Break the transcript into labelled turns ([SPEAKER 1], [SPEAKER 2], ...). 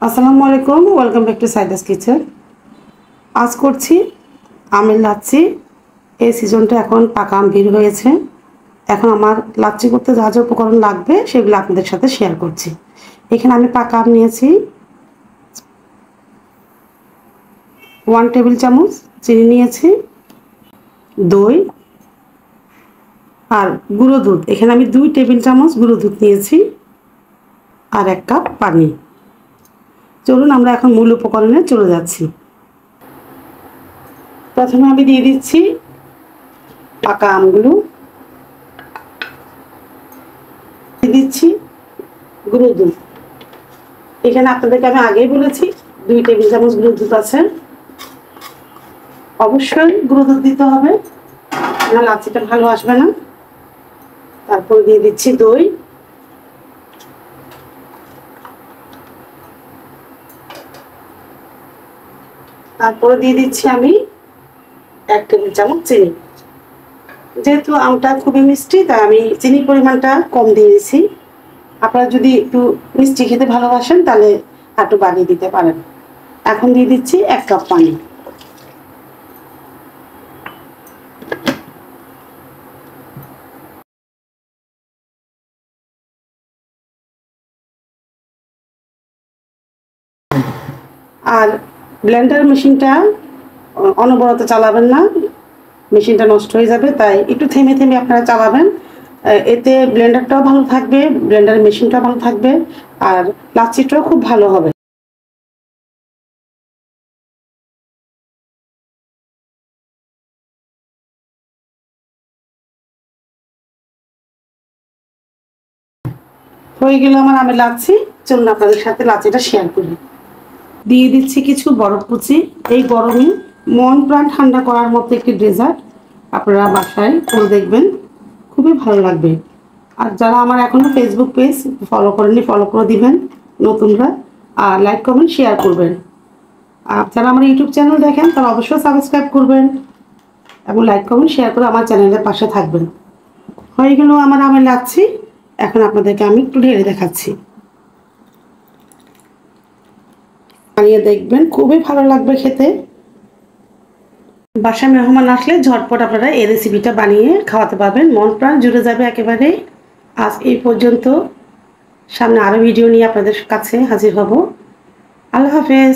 [SPEAKER 1] আসসালামু আলাইকুম, welcome back to Saida's kitchen. আজ করছি আমের লাচ্ছি। এই সিজনটা এখন পাকা আম বের হয়েছে। এখন আমার লাচ্ছি করতে যা যা উপকরণ লাগবে সেগুলো আপনাদের সাথে শেয়ার করছি। এখানে আমি পাকা আম নিয়েছি, 1 টেবিল চামচ চিনি নিয়েছি, দই আর গুঁড়ো দুধ। এখানে আমি 2 টেবিল চামচ গুঁড়ো দুধ নিয়েছি আর 1 কাপ পানি। চলুন আমরা এখন মূল উপকরণে চলে যাচ্ছি। প্রথমে আমি দিয়ে দিচ্ছি পাকা আমগুলো, দিয়ে দিচ্ছি গুঁড়ো দুধ। এখানে আপনাদেরকে আমি আগেই বলেছি 2 টেবিল চামচ গুঁড়ো দুধ আছে। অবশ্যই গুঁড়ো দুধ দিতে হবে, না লাচ্ছিটা ভালো আসবে না। তারপর দিয়ে দিচ্ছি দই, তারপরে দিয়ে দিচ্ছি আমি 1 টেবিল চামচ চিনি। যেহেতু আমটা খুবই মিষ্টি তাই আমি চিনির পরিমাণটা কম দিয়েছি। আপনারা যদি একটু মিষ্টি খেতে ভালোবাসেন তাহলে একটু বাড়িয়ে দিতে পারেন। এখন দিয়ে দিচ্ছি 1 কাপ পানি। আর ব্লেন্ডার মেশিনটা অনবরত চালাবেন না, মেশিনটা নষ্ট হয়ে যাবে, তাই একটু থেমে থেমে আপনারা চালাবেন। এতে ব্লেন্ডারটাও ভালো থাকবে, ব্লেন্ডার মেশিনটাও ভালো থাকবে, আর লাচ্ছিটাও খুব ভালো হবে। হয়ে গেল আমার আমের লাচ্ছি। চলুন আপনাদের সাথে লাচ্ছিটা শেয়ার করি। দিয়ে দিচ্ছি কিছু বরফ কুচি। এই গরমে মন প্রাণ ঠান্ডা করার মতো একটি ডেজার্ট আপনারা বাসায় করে দেখবেন, খুবই ভালো লাগবে। আর যারা আমার এখনও ফেসবুক পেজ ফলো করেননি ফলো করে দিবেন নতুনরা, আর লাইক কমেন্ট শেয়ার করবেন। আর যারা আমার ইউটিউব চ্যানেল দেখেন তারা অবশ্যই সাবস্ক্রাইব করবেন এবং লাইক কমেন্ট শেয়ার করে আমার চ্যানেলের পাশে থাকবেন। হয়ে গেল আমার আমের লাচ্ছি। এখন আপনাদেরকে আমি একটু ঢেলে দেখাচ্ছি, বানিয়ে দেখবেন, খুবই ভালো লাগবে খেতে। বাসায় মেহমান আসলে ঝটপট আপনারা এই রেসিপিটা বানিয়ে খাওয়াতে পারবেন, মন প্রাণ জুড়ে যাবে একেবারে। আজ এই পর্যন্ত, সামনে আরও ভিডিও নিয়ে আপনাদের কাছে হাজির হব। আল্লাহ হাফেজ।